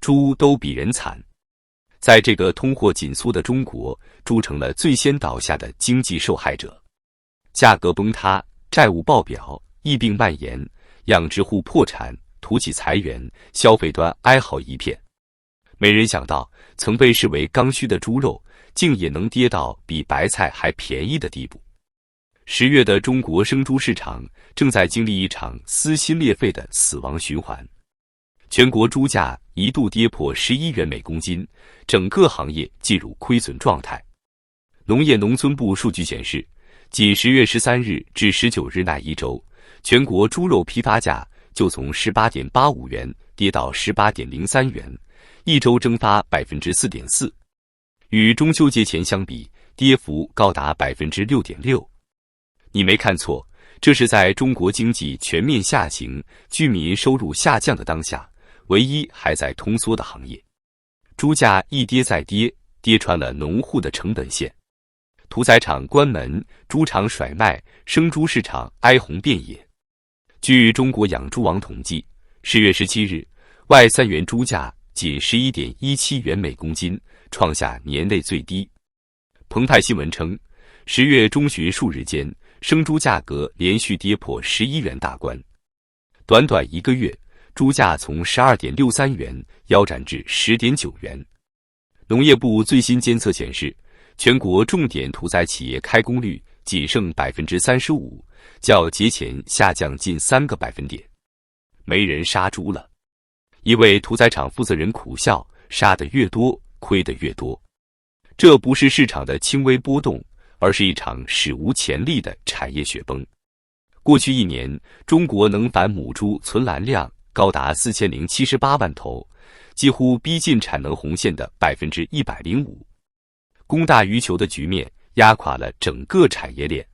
猪都比人惨。在这个通货紧缩的中国，猪成了最先倒下的经济受害者。价格崩塌，债务爆表，疫病蔓延，养殖户破产，土企裁员，消费端哀嚎一片。没人想到，曾被视为刚需的猪肉，竟也能跌到比白菜还便宜的地步。10月的中国生猪市场正在经历一场撕心裂肺的死亡循环。全国猪价一度跌破11元每公斤，整个行业进入亏损状态。农业农村部数据显示，仅10月13日至19日那一周，全国猪肉批发价就从 18.85 元跌到 18.03 元，一周蒸发 4.4%。与中秋节前相比，跌幅高达 6.6%。你没看错，这是在中国经济全面下行、居民收入下降的当下，唯一还在通缩的行业。猪价一跌再跌，跌穿了农户的成本线。屠宰场关门，猪场甩卖，生猪市场哀鸿遍野。据中国养猪网统计，10月17日，外3元猪价仅 11.17 元每公斤，创下年内最低。澎湃新闻称，10月中旬数日间，生猪价格连续跌破11元大关。短短1个月，猪价从 12.63 元腰斩至 10.9 元。农业部最新监测显示，全国重点屠宰企业开工率仅剩 35%， 较节前下降近3个百分点。没人杀猪了。一位屠宰场负责人苦笑，杀得越多，亏得越多。这不是市场的轻微波动，而是一场史无前例的产业雪崩。过去1年，中国能繁母猪存栏量高达4078万头，几乎逼近产能红线的 105%。供大于求的局面压垮了整个产业链。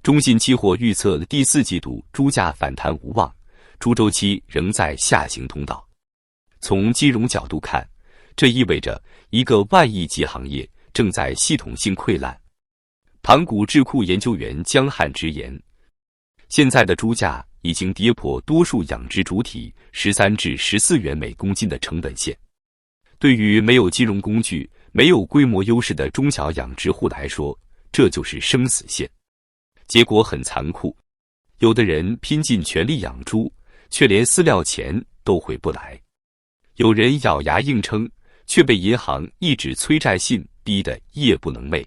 中信期货预测第4季度猪价反弹无望，猪周期仍在下行通道。从金融角度看，这意味着一个万亿级行业正在系统性溃烂。盘古智库研究员江汉直言，现在的猪价已经跌破多数养殖主体13至14元每公斤的成本线。对于没有金融工具、没有规模优势的中小养殖户来说，这就是生死线。结果很残酷，有的人拼尽全力养猪，却连饲料钱都回不来；有人咬牙硬撑，却被银行一纸催债信逼得夜不能寐。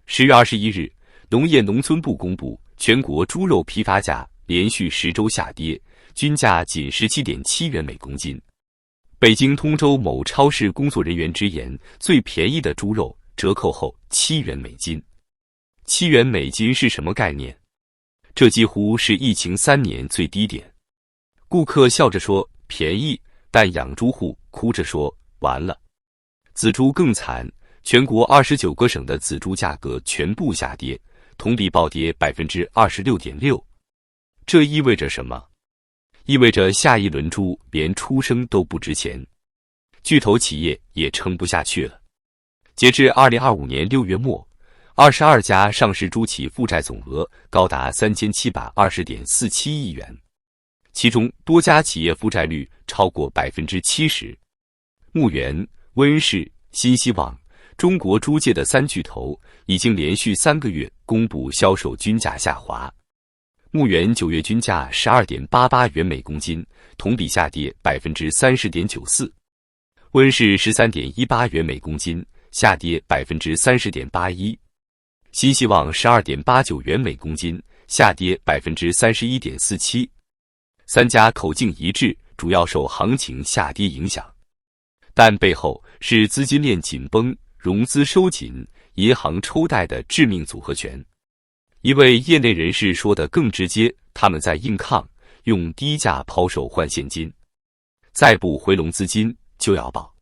10月21日，农业农村部公布全国猪肉批发价连续10周下跌，均价仅 17.7 元每公斤。北京通州某超市工作人员直言，最便宜的猪肉折扣后7元每斤。7元每斤是什么概念？这几乎是疫情3年最低点。顾客笑着说便宜，但养猪户哭着说完了。仔猪更惨，全国29个省的仔猪价格全部下跌，同比暴跌 26.6%。这意味着什么？意味着下一轮猪连出生都不值钱，巨头企业也撑不下去了。截至2025年6月末，22家上市猪企负债总额高达 3720.47 亿元，其中多家企业负债率超过 70%。牧原、温氏、新希望、中国猪界的3巨头已经连续3个月公布销售均价下滑。牧原9月均价 12.88 元每公斤，同比下跌 30.94%。温氏 13.18 元每公斤，下跌 30.81%。新希望 12.89 元每公斤，下跌 31.47%。3家口径一致，主要受行情下跌影响，但背后是资金链紧绷、融资收紧、银行抽贷的致命组合拳。一位业内人士说得更直接，他们在硬抗，用低价抛售换现金，再不回笼资金就要爆。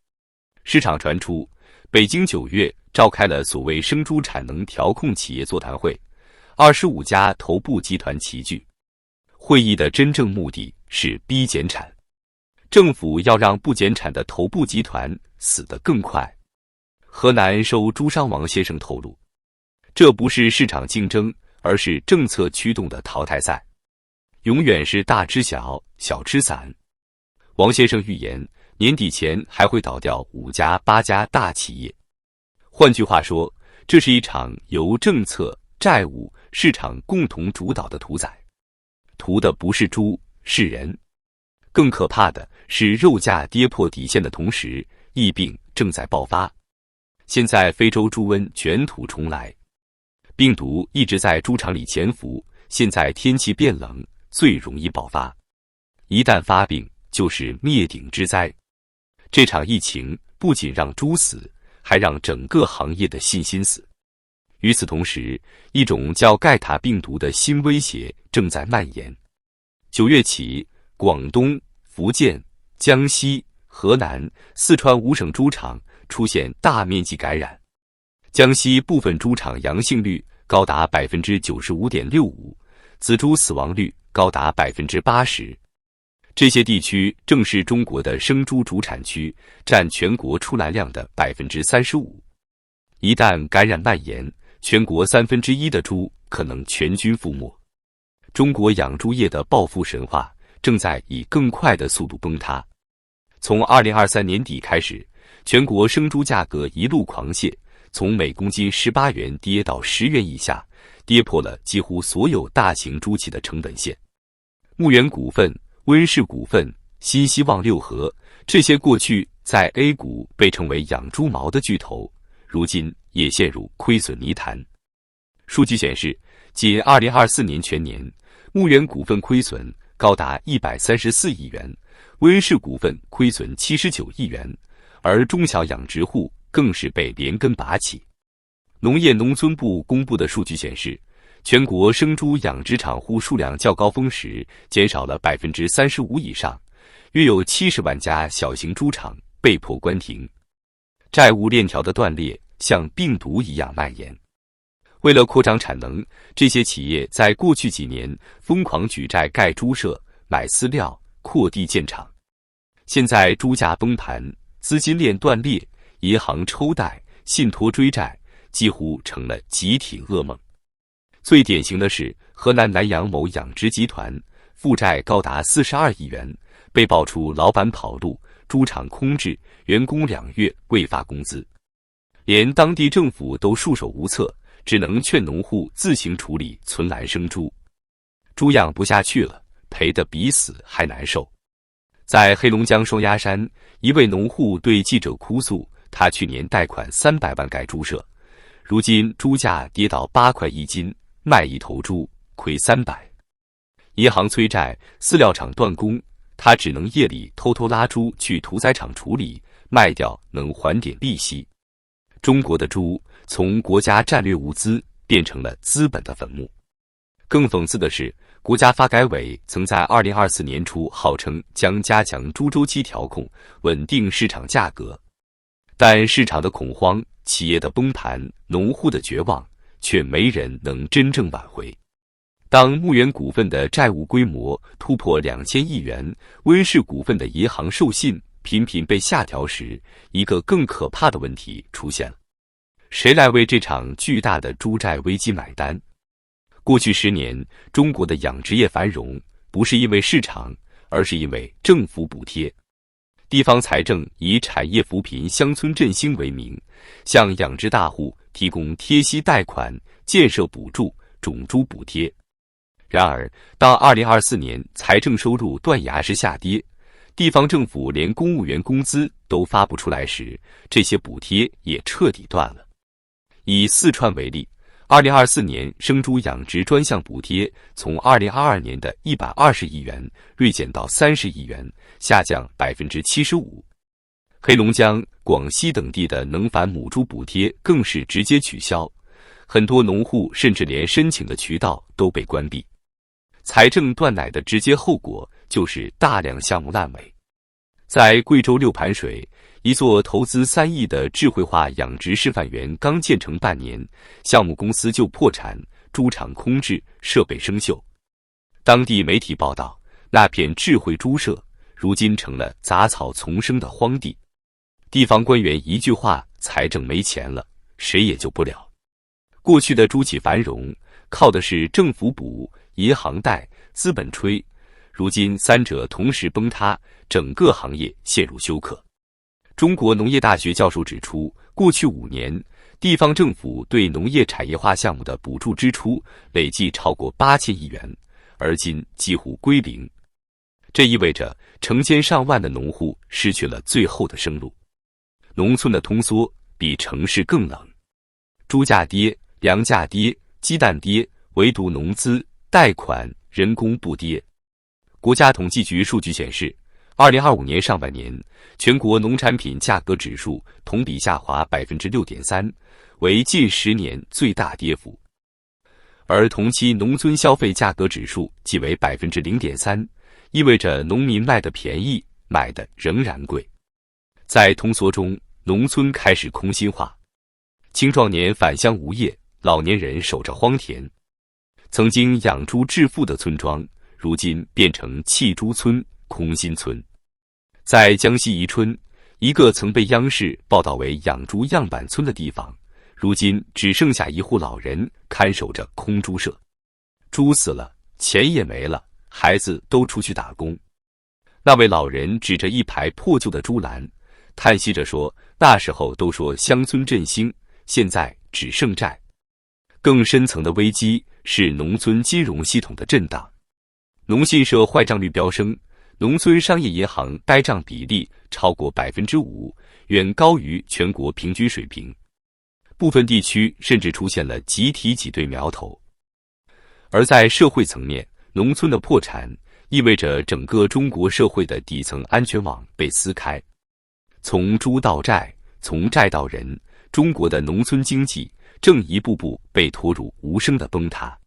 市场传出，北京9月召开了所谓生猪产能调控企业座谈会，25家头部集团齐聚。会议的真正目的是逼减产，政府要让不减产的头部集团死得更快。河南收猪商王先生透露，这不是市场竞争，而是政策驱动的淘汰赛，永远是大吃小，小吃散。王先生预言，年底前还会倒掉5家8家大企业。换句话说，这是一场由政策、债务、市场共同主导的屠宰，屠的不是猪，是人。更可怕的是，肉价跌破底线的同时，疫病正在爆发。现在非洲猪瘟卷土重来，病毒一直在猪场里潜伏，现在天气变冷，最容易爆发。一旦发病，就是灭顶之灾。这场疫情不仅让猪死，还让整个行业的信心死。与此同时，一种叫盖塔病毒的新威胁正在蔓延。9月起，广东、福建、江西、河南、四川5省猪场出现大面积感染，江西部分猪场阳性率高达 95.65%， 仔猪死亡率高达 80%。这些地区正是中国的生猪主产区，占全国出栏量的 35%。一旦感染蔓延，全国1/3的猪可能全军覆没。中国养猪业的暴富神话正在以更快的速度崩塌。从2023年底开始，全国生猪价格一路狂泻，从每公斤18元跌到10元以下，跌破了几乎所有大型猪企的成本线。牧原股份、温氏股份、新希望六合，这些过去在 A 股被称为养猪毛的巨头，如今也陷入亏损泥潭。数据显示，仅2024年全年，牧原股份亏损高达134亿元，温氏股份亏损79亿元，而中小养殖户更是被连根拔起。农业农村部公布的数据显示，全国生猪养殖场户数量较高峰时减少了 35% 以上，约有70万家小型猪场被迫关停。债务链条的断裂像病毒一样蔓延。为了扩张产能，这些企业在过去几年疯狂举债盖猪舍、买饲料、扩地建厂。现在猪价崩盘，资金链断裂，银行抽贷、信托追债，几乎成了集体噩梦。最典型的是河南南阳某养殖集团，负债高达42亿元，被爆出老板跑路、猪场空置、员工2月未发工资，连当地政府都束手无策，只能劝农户自行处理存栏生猪。猪养不下去了，赔得比死还难受。在黑龙江双鸭山，一位农户对记者哭诉，他去年贷款300万盖猪舍，如今猪价跌到8块1斤，卖一头猪亏300。银行催债，饲料厂断供，他只能夜里偷偷拉猪去屠宰场处理，卖掉能还点利息。中国的猪从国家战略物资变成了资本的坟墓。更讽刺的是，国家发改委曾在2024年初号称将加强猪周期调控，稳定市场价格，但市场的恐慌、企业的崩盘、农户的绝望，却没人能真正挽回。当牧原股份的债务规模突破2000亿元，温氏股份的银行授信频频被下调时，一个更可怕的问题出现了：谁来为这场巨大的猪债危机买单？过去10年，中国的养殖业繁荣，不是因为市场，而是因为政府补贴。地方财政以产业扶贫、乡村振兴为名，向养殖大户提供贴息贷款、建设补助、种猪补贴。然而，当2024年财政收入断崖式下跌，地方政府连公务员工资都发不出来时，这些补贴也彻底断了。以四川为例，2024年生猪养殖专项补贴从2022年的120亿元锐减到30亿元，下降 75%。黑龙江、广西等地的能繁母猪补贴更是直接取消，很多农户甚至连申请的渠道都被关闭。财政断奶的直接后果就是大量项目烂尾。在贵州六盘水，一座投资3亿的智慧化养殖示范园刚建成半年，项目公司就破产，猪场空置，设备生锈。当地媒体报道，那片智慧猪舍如今成了杂草丛生的荒地。地方官员一句话：财政没钱了，谁也救不了。过去的猪企繁荣，靠的是政府补、银行贷、资本吹，如今三者同时崩塌，整个行业陷入休克。中国农业大学教授指出，过去5年，地方政府对农业产业化项目的补助支出累计超过8000亿元，而今几乎归零。这意味着成千上万的农户失去了最后的生路。农村的通缩比城市更冷，猪价跌，粮价跌，鸡蛋跌，唯独农资、贷款、人工不跌。国家统计局数据显示，2025年上半年，全国农产品价格指数同比下滑 6.3%， 为近10年最大跌幅。而同期农村消费价格指数即为 0.3%， 意味着农民卖得便宜，买的仍然贵。在通缩中，农村开始空心化，青壮年返乡无业，老年人守着荒田。曾经养猪致富的村庄，如今变成弃猪村、空心村。在江西宜春，一个曾被央视报道为养猪样板村的地方，如今只剩下一户老人看守着空猪舍。猪死了，钱也没了，孩子都出去打工。那位老人指着一排破旧的猪栏，叹息着说，那时候都说乡村振兴，现在只剩债。更深层的危机是农村金融系统的震荡。农信社坏账率飙升，农村商业银行呆账比例超过 5%， 远高于全国平均水平。部分地区甚至出现了集体挤兑苗头。而在社会层面，农村的破产意味着整个中国社会的底层安全网被撕开。从猪到债，从债到人，中国的农村经济正一步步被拖入无声的崩塌。